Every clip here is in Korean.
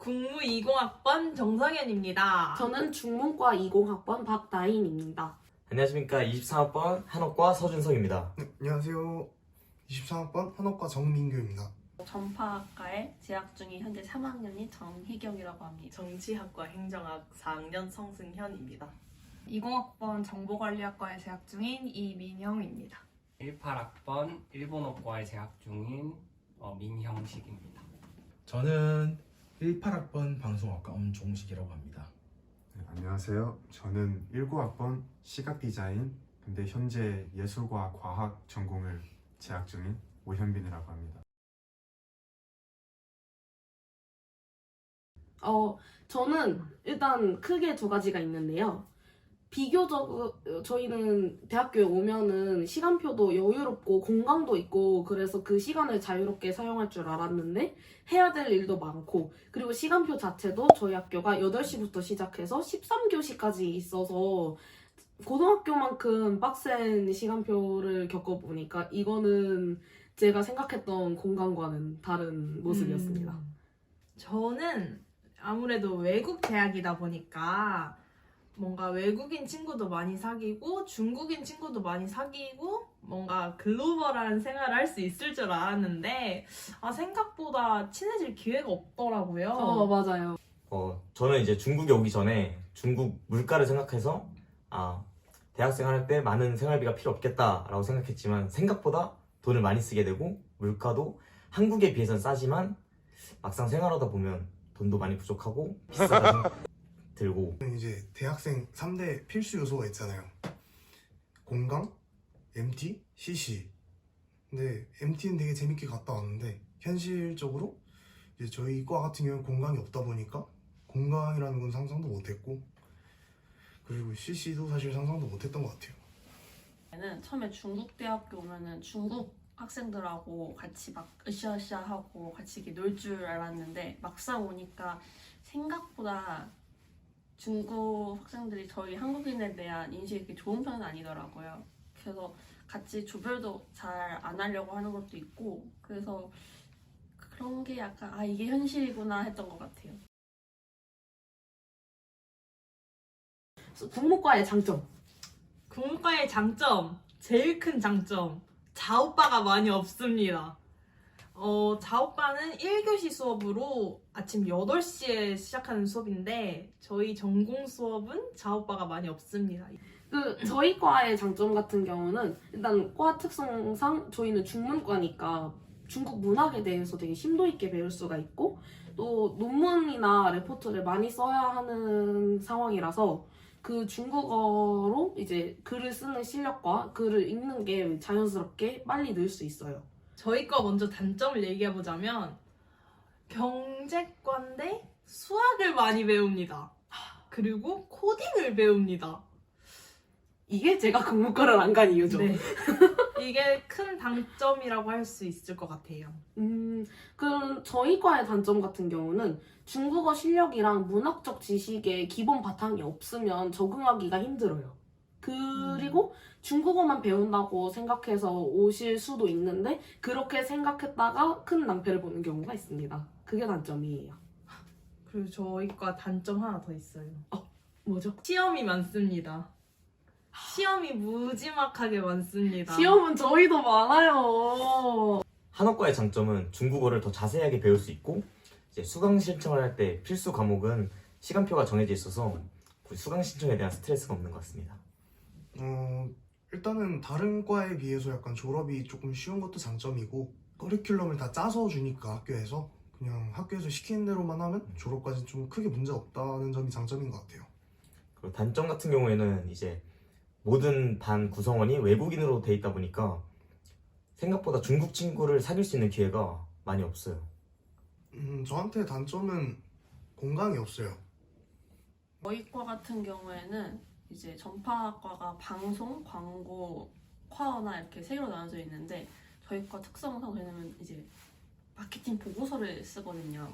국무 20학번 정성현입니다. 저는 중문과 20학번 박나인입니다. 안녕하십니까. 23학번 한옥과 서준석입니다. 네, 안녕하세요. 23학번 한옥과 정민규입니다. 전파학과에 재학 중인 현재 3학년인 정희경이라고 합니다. 정치학과 행정학 4학년 성승현입니다. 20학번 정보관리학과에 재학 중인 이민형입니다. 18학번 일본어과에 재학 중인 민형식입니다. 저는 18학번 방송학과 엄종식이라고 합니다. 네, 안녕하세요. 저는 19학번 시각디자인 근데 현재 예술과 과학 전공을 재학 중인 오현빈이라고 합니다. 저는 일단 크게 두 가지가 있는데요. 비교적 저희는 대학교에 오면은 시간표도 여유롭고 공강도 있고 그래서 그 시간을 자유롭게 사용할 줄 알았는데 해야 될 일도 많고 그리고 시간표 자체도 저희 학교가 8시부터 시작해서 13교시까지 있어서 고등학교만큼 빡센 시간표를 겪어보니까 이거는 제가 생각했던 공강과는 다른 모습이었습니다. 저는 아무래도 외국 대학이다 보니까 뭔가 외국인 친구도 많이 사귀고 중국인 친구도 많이 사귀고 뭔가 글로벌한 생활을 할 수 있을 줄 알았는데 생각보다 친해질 기회가 없더라고요. 맞아요. 저는 이제 중국에 오기 전에 중국 물가를 생각해서 대학생 할 때 많은 생활비가 필요 없겠다라고 생각했지만 생각보다 돈을 많이 쓰게 되고 물가도 한국에 비해서는 싸지만 막상 생활하다 보면 돈도 많이 부족하고 비싸다 생각 들고. 이제 대학생 3대 필수 요소가 있잖아요. 공강, MT, CC. 근데 MT는 되게 재밌게 갔다 왔는데 현실적으로 이제 저희 과 같은 경우는 공강이 없다 보니까 공강이라는 건 상상도 못했고 그리고 CC도 사실 상상도 못했던 것 같아요. 저는 처음에 중국 대학교 오면은 중국 학생들하고 같이 막 으쌰으쌰하고 같이 이렇게 놀 줄 알았는데 막상 오니까 생각보다 중국 학생들이 저희 한국인에 대한 인식이 그렇게 좋은 편은 아니더라고요. 그래서 같이 조별도 잘 안 하려고 하는 것도 있고 그래서 그런 게 약간 이게 현실이구나 했던 것 같아요. 국문과의 장점. 국문과의 장점, 제일 큰 장점, 자오빠가 많이 없습니다. 자오빠는 1교시 수업으로 아침 8시에 시작하는 수업인데 저희 전공 수업은 자오빠가 많이 없습니다. 저희 과의 장점 같은 경우는 일단 과 특성상 저희는 중문과니까 중국 문학에 대해서 되게 심도 있게 배울 수가 있고 또 논문이나 레포트를 많이 써야 하는 상황이라서 그 중국어로 이제 글을 쓰는 실력과 글을 읽는 게 자연스럽게 빨리 늘 수 있어요. 저희 거 먼저 단점을 얘기해보자면 경제과인데 수학을 많이 배웁니다. 그리고 코딩을 배웁니다. 이게 제가 국문과를 안 간 이유죠. 네. 이게 큰 단점이라고 할 수 있을 것 같아요. 그럼 저희 과의 단점 같은 경우는 중국어 실력이랑 문학적 지식의 기본 바탕이 없으면 적응하기가 힘들어요. 그리고 중국어만 배운다고 생각해서 오실 수도 있는데 그렇게 생각했다가 큰 낭패를 보는 경우가 있습니다. 그게 단점이에요. 그리고 저희과 단점 하나 더 있어요. 뭐죠? 시험이 많습니다. 시험이 무지막하게 많습니다. 시험은 저희도 많아요. 한옥과의 장점은 중국어를 더 자세하게 배울 수 있고 이제 수강 신청을 할 때 필수 과목은 시간표가 정해져 있어서 수강 신청에 대한 스트레스가 없는 것 같습니다. 일단은 다른 과에 비해서 약간 졸업이 조금 쉬운 것도 장점이고 커리큘럼을 다 짜서 주니까 학교에서 그냥 학교에서 시키는 대로만 하면 졸업까지 좀 크게 문제 없다는 점이 장점인 것 같아요. 그리고 단점 같은 경우에는 이제 모든 반 구성원이 외국인으로 돼 있다 보니까 생각보다 중국 친구를 사귈 수 있는 기회가 많이 없어요. 저한테 단점은 공강이 없어요. 저희 과 같은 경우에는 이제 전파학과가 방송, 광고, 과어나 이렇게 세 개로 나눠져 있는데 저희 과 특성상 저희는 이제 마케팅 보고서를 쓰거든요.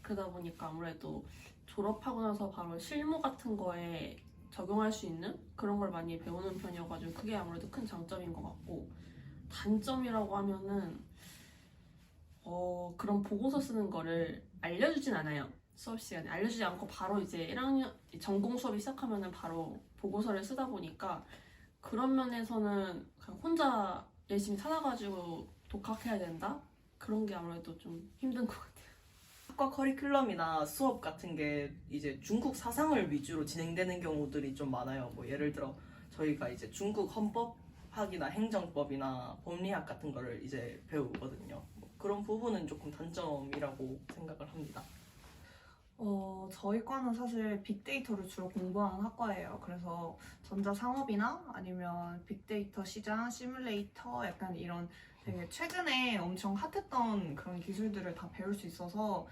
그러다 보니까 아무래도 졸업하고 나서 바로 실무 같은 거에 적용할 수 있는 그런 걸 많이 배우는 편이어가지고 그게 아무래도 큰 장점인 것 같고 단점이라고 하면은 그런 보고서 쓰는 거를 알려주진 않아요. 수업 시간에 알려주지 않고 바로 이제 1학년 전공 수업이 시작하면은 바로 보고서를 쓰다 보니까 그런 면에서는 그냥 혼자 열심히 찾아가지고 독학해야 된다? 그런 게 아무래도 좀 힘든 것 같아요. 학과 커리큘럼이나 수업 같은 게 이제 중국 사상을 위주로 진행되는 경우들이 좀 많아요. 뭐 예를 들어 저희가 이제 중국 헌법학이나 행정법이나 법리학 같은 거를 이제 배우거든요. 뭐 그런 부분은 조금 단점이라고 생각을 합니다. 저희 과는 사실 빅데이터를 주로 공부하는 학과예요. 그래서 전자상업이나 아니면 빅데이터 시장, 시뮬레이터 약간 이런 되게 최근에 엄청 핫했던 그런 기술들을 다 배울 수 있어서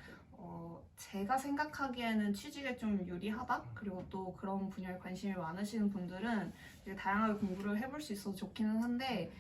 제가 생각하기에는 취직에 좀 유리하다? 그리고 또 그런 분야에 관심이 많으신 분들은 되게 다양하게 공부를 해볼 수 있어서 좋기는 한데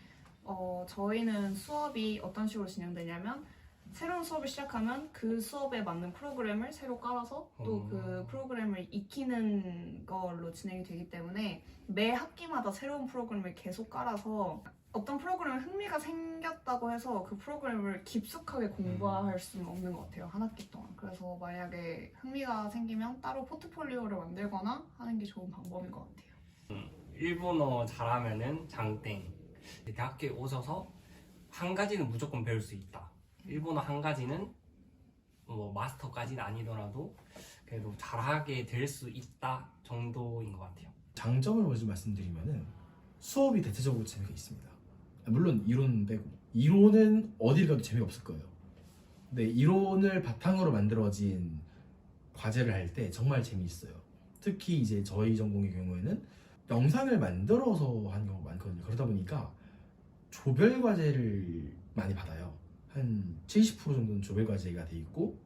저희는 수업이 어떤 식으로 진행되냐면 새로운 수업을 시작하면 그 수업에 맞는 프로그램을 새로 깔아서 또 그 프로그램을 익히는 걸로 진행이 되기 때문에 매 학기마다 새로운 프로그램을 계속 깔아서 어떤 프로그램에 흥미가 생겼다고 해서 그 프로그램을 깊숙하게 공부할 수는 없는 것 같아요. 한 학기 동안. 그래서 만약에 흥미가 생기면 따로 포트폴리오를 만들거나 하는 게 좋은 방법인 것 같아요. 일본어 잘하면은 장땡. 대학교에 오셔서 한 가지는 무조건 배울 수 있다. 일본어 한 가지는 뭐 마스터까지는 아니더라도 그래도 잘하게 될 수 있다 정도인 것 같아요. 장점을 먼저 말씀드리면은 수업이 대체적으로 재미가 있습니다. 물론 이론 빼고 이론은 어딜 가도 재미가 없을 거예요. 근데 이론을 바탕으로 만들어진 과제를 할 때 정말 재미있어요. 특히 이제 저희 전공의 경우에는 영상을 만들어서 하는 경우가 많거든요. 그러다 보니까 조별 과제를 많이 받아요. 한 70% 정도는 조별 과제가 돼 있고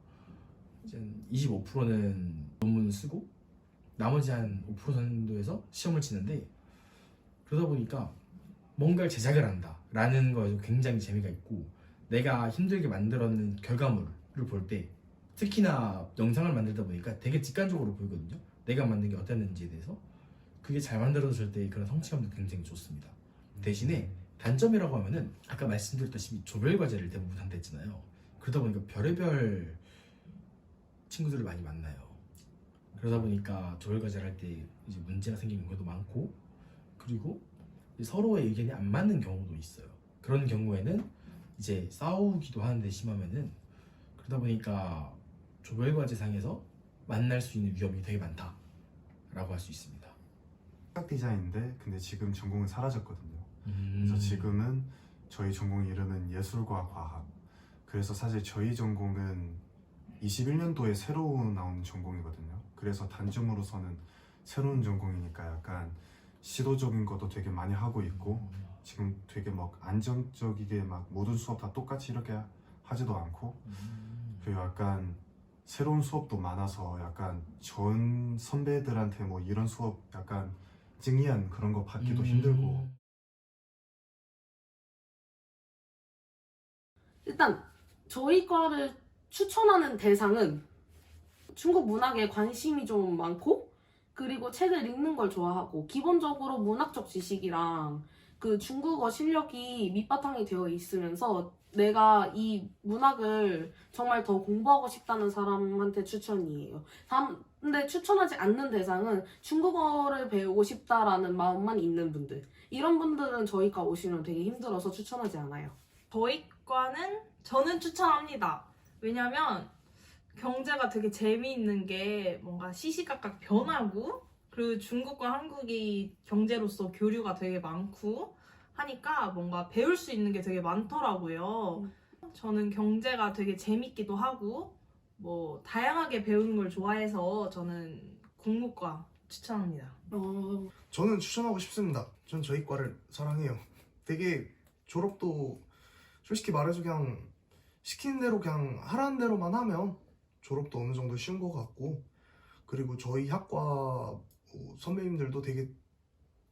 이제 25%는 논문을 쓰고 나머지 한 5% 정도에서 시험을 치는데 그러다 보니까 뭔가를 제작을 한다라는 거에서 굉장히 재미가 있고 내가 힘들게 만들어낸 결과물을 볼 때 특히나 영상을 만들다 보니까 되게 직관적으로 보이거든요. 내가 만든 게 어땠는지에 대해서 그게 잘 만들어졌을 때 그런 성취감도 굉장히 좋습니다. 대신에 단점이라고 하면은 아까 말씀드렸다시피 조별 과제를 대부분 한다 했잖아요. 그러다 보니까 별의별 친구들을 많이 만나요. 그러다 보니까 조별 과제를 할 때 이제 문제가 생기는 경우도 많고 그리고 서로의 의견이 안 맞는 경우도 있어요. 그런 경우에는 이제 싸우기도 하는데 심하면은 그러다 보니까 조별 과제상에서 만날 수 있는 위험이 되게 많다라고 할 수 있습니다. 시각 디자인인데 근데 지금 전공은 사라졌거든요. 그래서 지금은 저희 전공 이름은 예술과 과학. 그래서 사실 저희 전공은 21년도에 새로 나온 전공이거든요. 그래서 단점으로서는 새로운 전공이니까 약간 시도적인 것도 되게 많이 하고 있고 지금 되게 막 안정적이게 막 모든 수업 다 똑같이 이렇게 하지도 않고 그리고 약간 새로운 수업도 많아서 약간 전 선배들한테 뭐 이런 수업 약간 증이한 그런 거 받기도 힘들고 일단 저희 과를 추천하는 대상은 중국 문학에 관심이 좀 많고 그리고 책을 읽는 걸 좋아하고 기본적으로 문학적 지식이랑 그 중국어 실력이 밑바탕이 되어 있으면서 내가 이 문학을 정말 더 공부하고 싶다는 사람한테 추천이에요. 근데 추천하지 않는 대상은 중국어를 배우고 싶다라는 마음만 있는 분들. 이런 분들은 저희 과 오시면 되게 힘들어서 추천하지 않아요. 저희 과는 저는 추천합니다. 왜냐면 경제가 되게 재미있는 게 뭔가 시시각각 변하고 그리고 중국과 한국이 경제로서 교류가 되게 많고 하니까 뭔가 배울 수 있는 게 되게 많더라고요. 저는 경제가 되게 재밌기도 하고 뭐 다양하게 배우는 걸 좋아해서 저는 국문과 추천합니다. 저는 추천하고 싶습니다. 전 저희 과를 사랑해요. 되게 졸업도 솔직히 말해서 그냥 시키는 대로 그냥 하라는 대로만 하면 졸업도 어느 정도 쉬운 것 같고 그리고 저희 학과 선배님들도 되게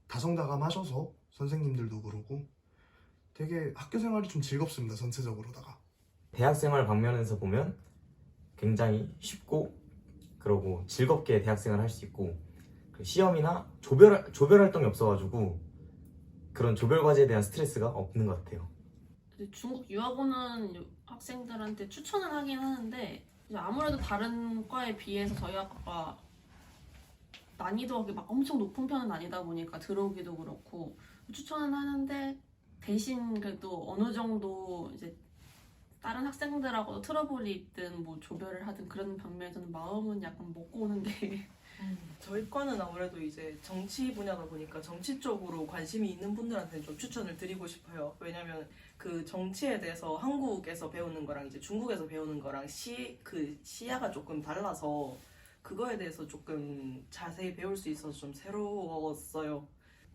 다성다감하셔서 선생님들도 그러고 되게 학교 생활이 좀 즐겁습니다. 전체적으로다가 대학생활 방면에서 보면 굉장히 쉽고 그러고 즐겁게 대학생활을 할 수 있고 시험이나 조별 활동이 없어가지고 그런 조별 과제에 대한 스트레스가 없는 것 같아요. 중국 유학 오는 학생들한테 추천을 하긴 하는데 이제 아무래도 다른 과에 비해서 저희 학과가 난이도가 막 엄청 높은 편은 아니다 보니까 들어오기도 그렇고 추천은 하는데 대신 그래도 어느 정도 이제 다른 학생들하고도 트러블이 있든 뭐 조별을 하든 그런 방면에서는 마음은 약간 먹고 오는 게 저희 과는 아무래도 이제 정치 분야다 보니까 정치 쪽으로 관심이 있는 분들한테는 좀 추천을 드리고 싶어요. 왜냐면 그 정치에 대해서 한국에서 배우는 거랑 이제 중국에서 배우는 거랑 시야가 조금 달라서 그거에 대해서 조금 자세히 배울 수 있어서 좀 새로웠어요.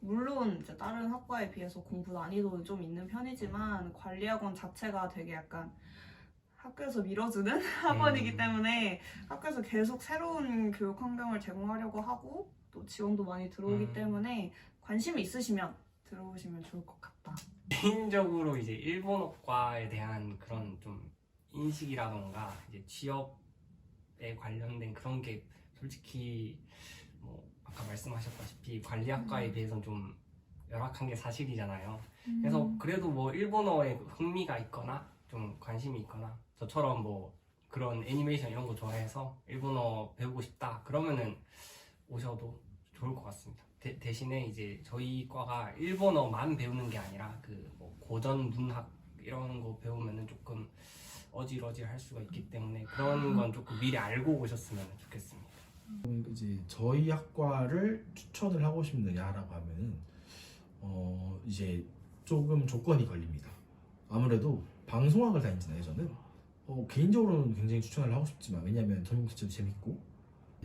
물론 이제 다른 학과에 비해서 공부 난이도는 좀 있는 편이지만 관리학원 자체가 되게 약간 학교에서 밀어주는 학원이기 때문에 학교에서 계속 새로운 교육 환경을 제공하려고 하고 또 지원도 많이 들어오기 때문에 관심이 있으시면 들어오시면 좋을 것 같다. 개인적으로 이제 일본어과에 대한 그런 좀 인식이라던가 이제 취업에 관련된 그런 게 솔직히 뭐 아까 말씀하셨다시피 관리학과에 비해서는 좀 열악한 게 사실이잖아요. 그래서 그래도 뭐 일본어에 흥미가 있거나 좀 관심이 있거나 저처럼 뭐 그런 애니메이션 이런 거 좋아해서 일본어 배우고 싶다 그러면은 오셔도 좋을 것 같습니다. 대신에 이제 저희 과가 일본어만 배우는 게 아니라 그 뭐 고전 문학 이런 거 배우면은 조금 어질어질할 수가 있기 때문에 그런 건 조금 미리 알고 오셨으면 좋겠습니다. 이제 저희 학과를 추천을 하고 싶느냐라고 하면은 이제 조금 조건이 걸립니다. 아무래도 방송학을 다니잖아요. 저는 개인적으로는 굉장히 추천을 하고 싶지만 왜냐하면 전공 자체도 재밌고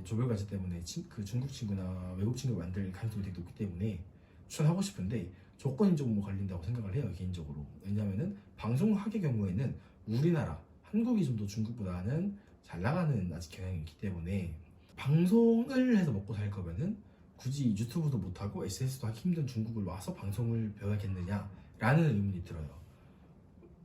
조별과제 때문에 그 중국 친구나 외국 친구 만들 가능성이 되게 높기 때문에 추천하고 싶은데 조건이 좀 걸린다고 생각을 해요. 개인적으로. 왜냐하면은 방송학의 경우에는 우리나라 한국이 좀 더 중국보다는 잘 나가는 아직 경향이 있기 때문에 방송을 해서 먹고 살 거면은 굳이 유튜브도 못하고 SNS도 하기 힘든 중국을 와서 방송을 배워야겠느냐라는 의문이 들어요.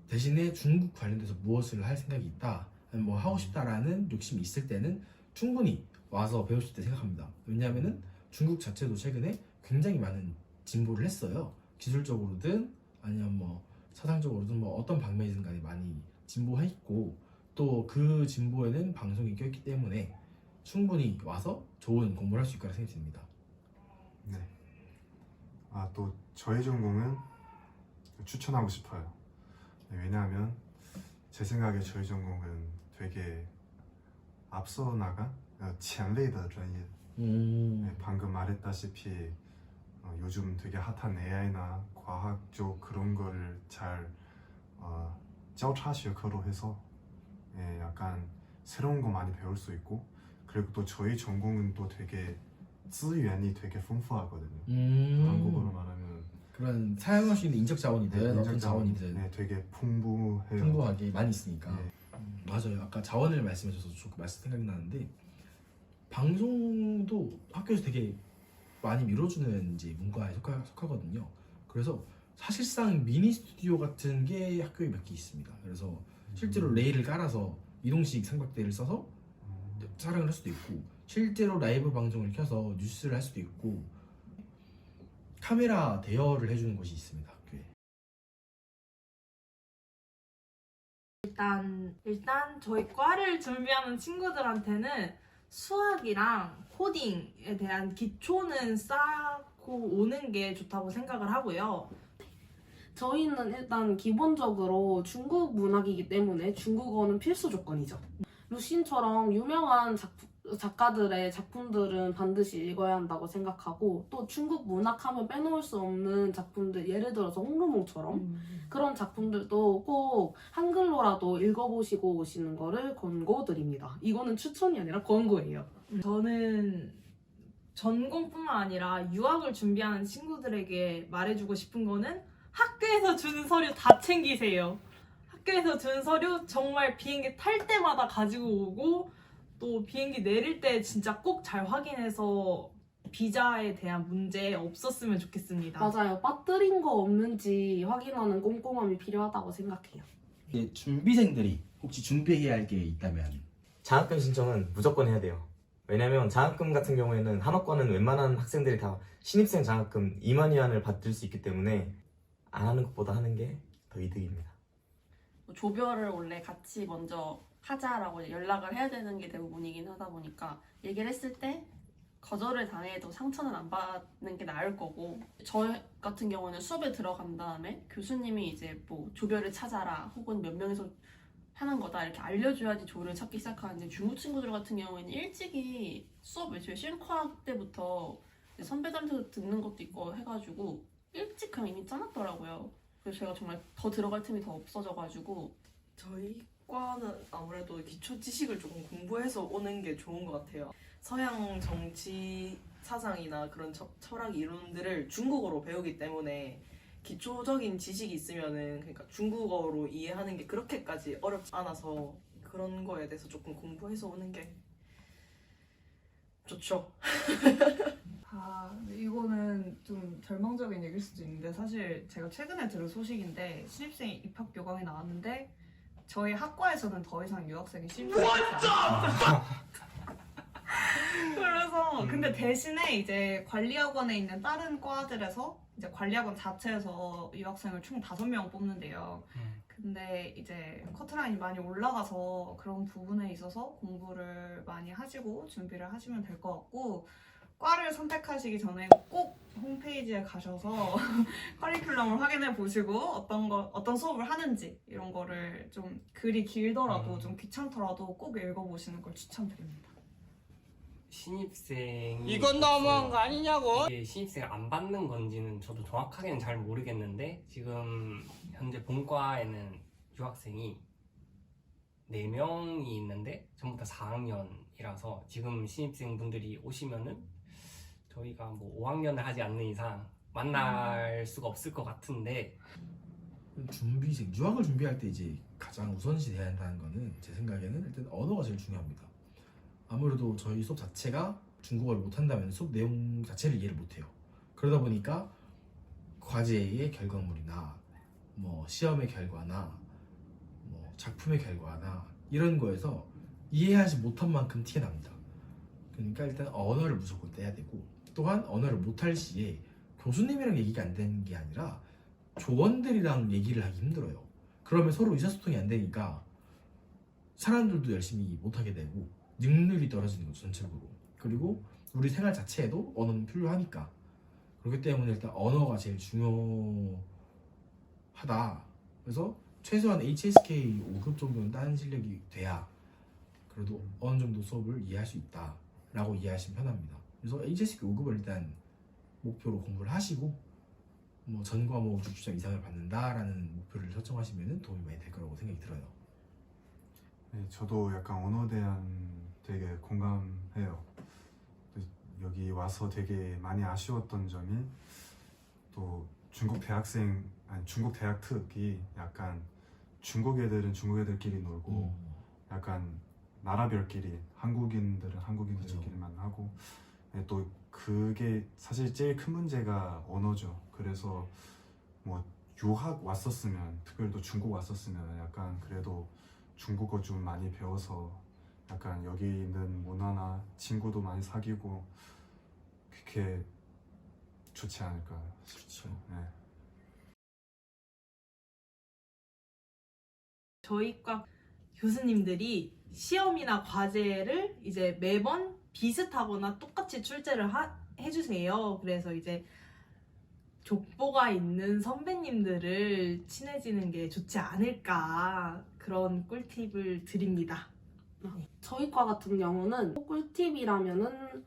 대신에 중국 관련돼서 무엇을 할 생각이 있다, 뭐 하고 싶다라는 욕심이 있을 때는 충분히 와서 배울 수 있다 생각합니다. 왜냐하면은 중국 자체도 최근에 굉장히 많은 진보를 했어요. 기술적으로든 아니면 뭐 사상적으로든 뭐 어떤 방면이든 간에 많이 진보했고 또 그 진보에는 방송이 껴있기 때문에 충분히 와서 좋은 공부를 할 수 있을 거라 생각이 듭니다. 네. 또 저희 전공은 추천하고 싶어요. 네, 왜냐하면 제 생각에 저희 전공은 되게 앞서 나간 前卫的专业. 네, 방금 말했다시피 요즘 되게 핫한 AI나 과학 쪽 그런 거를 잘交叉学科로 해서 약간 새로운 거 많이 배울 수 있고 그리고 또 저희 전공은 또 되게资源이 되게丰富하거든요. 한국어로 말하면 그런 사용할 수 있는 인적 자원이든 어떤 자원이든 네, 되게 풍부해요. 풍부하게 많이 있으니까. 네. 맞아요. 아까 자원을 말씀해줘서 조금 생각이 나는데 방송도 학교에서 되게 많이 밀어주는 이제 문과에 속하거든요. 그래서 사실상 미니 스튜디오 같은 게 학교에 몇 개 있습니다. 그래서 실제로 레일을 깔아서 이동식 삼각대를 써서 촬영을 할 수도 있고 실제로 라이브 방송을 켜서 뉴스를 할 수도 있고 카메라 대여를 해주는 곳이 있습니다. 학교에. 일단 저희 과를 준비하는 친구들한테는 수학이랑 코딩에 대한 기초는 쌓고 오는 게 좋다고 생각을 하고요. 저희는 일단 기본적으로 중국 문학이기 때문에 중국어는 필수 조건이죠. 루신처럼 유명한 작가들의 작품들은 반드시 읽어야 한다고 생각하고 또 중국 문학하면 빼놓을 수 없는 작품들 예를 들어서 홍루몽처럼 그런 작품들도 꼭 한글로라도 읽어보시고 오시는 거를 권고드립니다. 이거는 추천이 아니라 권고예요. 저는 전공뿐만 아니라 유학을 준비하는 친구들에게 말해주고 싶은 거는 학교에서 주는 서류 다 챙기세요. 학교에서 주는 서류 정말 비행기 탈 때마다 가지고 오고 또 비행기 내릴 때 진짜 꼭 잘 확인해서 비자에 대한 문제 없었으면 좋겠습니다. 맞아요. 빠뜨린 거 없는지 확인하는 꼼꼼함이 필요하다고 생각해요. 이제 준비생들이 혹시 준비해야 할 게 있다면 장학금 신청은 무조건 해야 돼요. 왜냐면 장학금 같은 경우에는 한어과는 웬만한 학생들이 다 신입생 장학금 2만 위안을 받을 수 있기 때문에 안 하는 것보다 하는 게 더 이득입니다. 조별을 원래 같이 먼저 하자라고 연락을 해야 되는 게 대부분이긴 하다 보니까 얘기를 했을 때 거절을 당해도 상처는 안 받는 게 나을 거고, 저 같은 경우는 수업에 들어간 다음에 교수님이 이제 뭐 조별을 찾아라 혹은 몇 명이서 하는 거다 이렇게 알려줘야지 조를 찾기 시작하는데, 중국 친구들 같은 경우에는 일찍이 수업 애초에 실무과학 때부터 이제 선배들한테 듣는 것도 있고 해가지고 일찍 그냥 이미 짜놨더라고요. 그래서 제가 정말 더 들어갈 틈이 더 없어져가지고. 저희 과는 아무래도 기초 지식을 조금 공부해서 오는 게 좋은 것 같아요. 서양 정치 사상이나 그런 철학 이론들을 중국어로 배우기 때문에 기초적인 지식이 있으면은, 그러니까 중국어로 이해하는 게 그렇게까지 어렵지 않아서 그런 거에 대해서 조금 공부해서 오는 게 좋죠. 이거는 좀 절망적인 얘기일 수도 있는데, 사실 제가 최근에 들은 소식인데 신입생 입학 요강이 나왔는데 저희 학과에서는 더 이상 유학생이 신입생이 있지 않아요. 그래서 근데 대신에 이제 관리학원에 있는 다른 과들에서 이제 관리학원 자체에서 유학생을 총 5명 뽑는데요. 근데 이제 커트라인이 많이 올라가서 그런 부분에 있어서 공부를 많이 하시고 준비를 하시면 될 것 같고, 과를 선택하시기 전에 꼭 홈페이지에 가셔서 커리큘럼을 확인해 보시고 어떤 수업을 하는지 이런 거를 좀 글이 길더라도 좀 귀찮더라도 꼭 읽어보시는 걸 추천드립니다. 신입생이 이건 너무한 거 아니냐고? 이게 신입생을 안 받는 건지는 저도 정확하게는 잘 모르겠는데, 지금 현재 본과에는 유학생이 4명이 있는데 전부 다 4학년이라서 지금 신입생분들이 오시면은 저희가 뭐 5학년을 하지 않는 이상 만날 수가 없을 것 같은데, 준비생, 유학을 준비할 때 이제 가장 우선시 돼야 한다는 거는 제 생각에는 일단 언어가 제일 중요합니다. 아무래도 저희 수업 자체가 중국어를 못한다면 수업 내용 자체를 이해를 못해요. 그러다 보니까 과제의 결과물이나 뭐 시험의 결과나 뭐 작품의 결과나 이런 거에서 이해하지 못한 만큼 티가 납니다. 그러니까 일단 언어를 무조건 떼야 되고, 또한 언어를 못할 시에 교수님이랑 얘기가 안 되는 게 아니라 조원들이랑 얘기를 하기 힘들어요. 그러면 서로 의사소통이 안 되니까 사람들도 열심히 못하게 되고 능률이 떨어지는 거죠, 전체적으로. 그리고 우리 생활 자체에도 언어는 필요하니까. 그렇기 때문에 일단 언어가 제일 중요하다. 그래서 최소한 HSK 5급 정도는 따는 실력이 돼야 그래도 어느 정도 수업을 이해할 수 있다라고 이해하시면 편합니다. 그래서 HSK 5급을 일단 목표로 공부를 하시고, 뭐 전 과목 6주점 이상을 받는다라는 목표를 설정하시면 도움이 많이 될 거라고 생각이 들어요. 네, 저도 약간 언어에 대한 되게 공감해요. 여기 와서 되게 많이 아쉬웠던 점이, 또 중국 대학생, 아니 중국 대학 특이 약간 중국 애들은 중국 애들끼리 놀고 약간 나라별끼리, 한국인들은 한국인들끼리만 하고, 네, 또 그게 사실 제일 큰 문제가 언어죠. 그래서 뭐 유학 왔었으면, 특별히 또 중국 왔었으면 약간 그래도 중국어 좀 많이 배워서 약간 여기 있는 문화나 친구도 많이 사귀고 그렇게 좋지 않을까 싶죠. 네. 저희 과 교수님들이 시험이나 과제를 이제 매번 비슷하거나 똑같이 출제를 해주세요. 그래서 이제 족보가 있는 선배님들을 친해지는 게 좋지 않을까, 그런 꿀팁을 드립니다. 저희 과 같은 경우는 꿀팁이라면은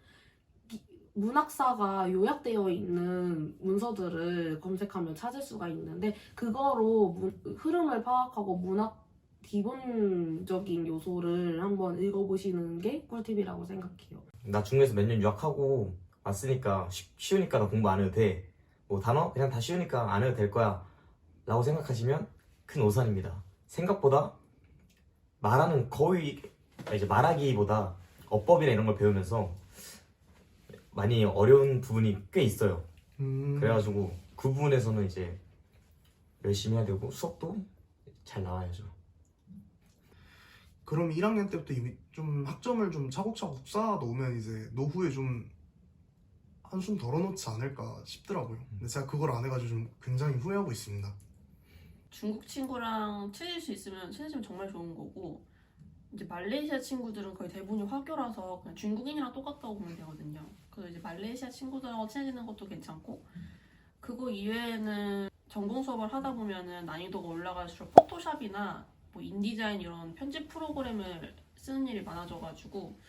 문학사가 요약되어 있는 문서들을 검색하면 찾을 수가 있는데, 그거로 흐름을 파악하고 문학 기본적인 요소를 한번 읽어보시는 게 꿀팁이라고 생각해요. 나 중국에서 몇 년 유학하고 왔으니까 쉬우니까 나 공부 안 해도 돼. 뭐 단어 그냥 다 쉬우니까 안 해도 될 거야 라고 생각하시면 큰 오산입니다. 생각보다 말하는 거의 이제 말하기보다 어법이나 이런 걸 배우면서 많이 어려운 부분이 꽤 있어요. 그래가지고 그 부분에서는 이제 열심히 해야 되고 수업도 잘 나와야죠. 그럼 1학년 때부터 이미 좀 학점을 좀 차곡차곡 쌓아 놓으면 이제 노후에 좀 한숨 덜어놓지 않을까 싶더라고요. 근데 제가 그걸 안 해가지고 좀 굉장히 후회하고 있습니다. 중국 친구랑 친해질 수 있으면 친해지면 정말 좋은 거고, 이제 말레이시아 친구들은 거의 대부분이 화교라서 그냥 중국인이랑 똑같다고 보면 되거든요. 그래서 이제 말레이시아 친구들하고 친해지는 것도 괜찮고, 그거 이외에는 전공 수업을 하다 보면은 난이도가 올라갈수록 포토샵이나 뭐 인디자인 이런 편집 프로그램을 쓰는 일이 많아져가지고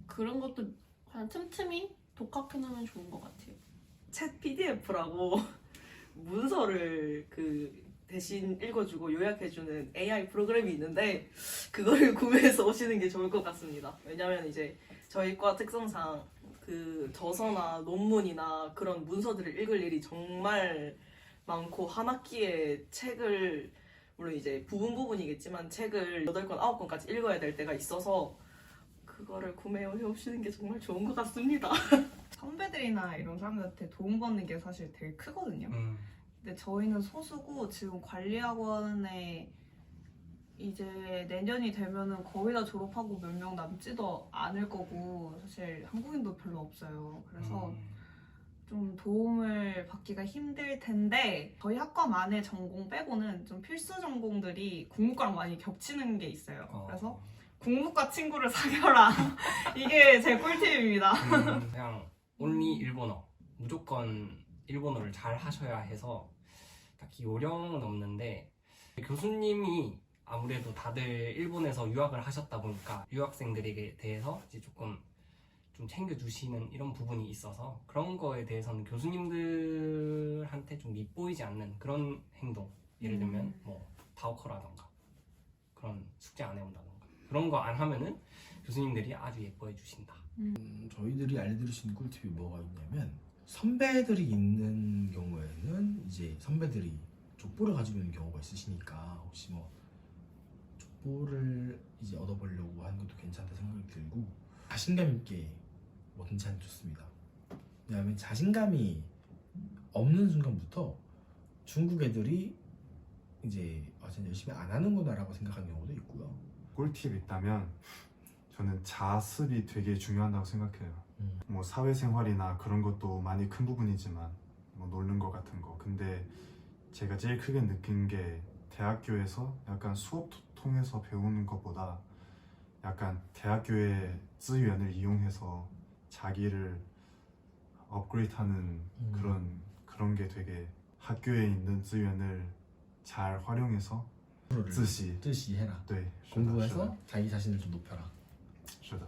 그런 것도 그냥 틈틈이 독학해놓으면 좋은 것 같아요. 챗 PDF라고 문서를 대신 읽어주고 요약해주는 AI 프로그램이 있는데 그거를 구매해서 오시는 게 좋을 것 같습니다. 왜냐면 이제 저희 과 특성상 저서나 논문이나 그런 문서들을 읽을 일이 정말 많고 한 학기에 책을 물론 이제 부분이겠지만 책을 8권, 9권까지 읽어야 될 때가 있어서 그거를 구매해 오시는 게 정말 좋은 것 같습니다. 선배들이나 이런 사람들한테 도움받는 게 사실 되게 크거든요. 근데 저희는 소수고 지금 관리학원에 이제 내년이 되면은 거의 다 졸업하고 몇 명 남지도 않을 거고 사실 한국인도 별로 없어요. 그래서 좀 도움을 받기가 힘들 텐데 저희 학과만의 전공 빼고는 좀 필수 전공들이 국문과랑 많이 겹치는 게 있어요. 그래서 국문과 친구를 사겨라. 이게 제 꿀팁입니다. 그냥 온리 일본어, 무조건 일본어를 잘 하셔야 해서 딱히 요령은 없는데, 교수님이 아무래도 다들 일본에서 유학을 하셨다 보니까 유학생들에게 대해서 이제 조금 좀 챙겨주시는 이런 부분이 있어서 그런 거에 대해서는 교수님들한테 좀 밉보이지 않는 그런 행동, 예를 들면 뭐 다오커라던가 그런 숙제 안 해온다던가 그런 거 안 하면은 교수님들이 아주 예뻐해 주신다. 저희들이 알려드릴 수 있는 꿀팁이 뭐가 있냐면, 선배들이 있는 경우에는 이제 선배들이 족보를 가지고 있는 경우가 있으시니까 혹시 뭐 족보를 이제 얻어보려고 하는 것도 괜찮다 생각이 들고, 자신감 있게 뭐든지 하는 게 좋습니다. 왜냐하면 자신감이 없는 순간부터 중국 애들이 이제 전 열심히 안 하는구나 라고 생각하는 경우도 있고요. 꿀팁 있다면 저는 자습이 되게 중요하다고 생각해요. 뭐 사회생활이나 그런 것도 많이 큰 부분이지만 뭐 놀는 거 같은 거. 근데 제가 제일 크게 느낀 게 대학교에서 약간 수업 통해서 배우는 것보다 약간 대학교의資源을 이용해서 자기를 업그레이드하는 그런 게 되게 학교에 있는資源을 잘 활용해서 自习해라. 네, 공부해서 자기 자신을 좀 높여라. 是的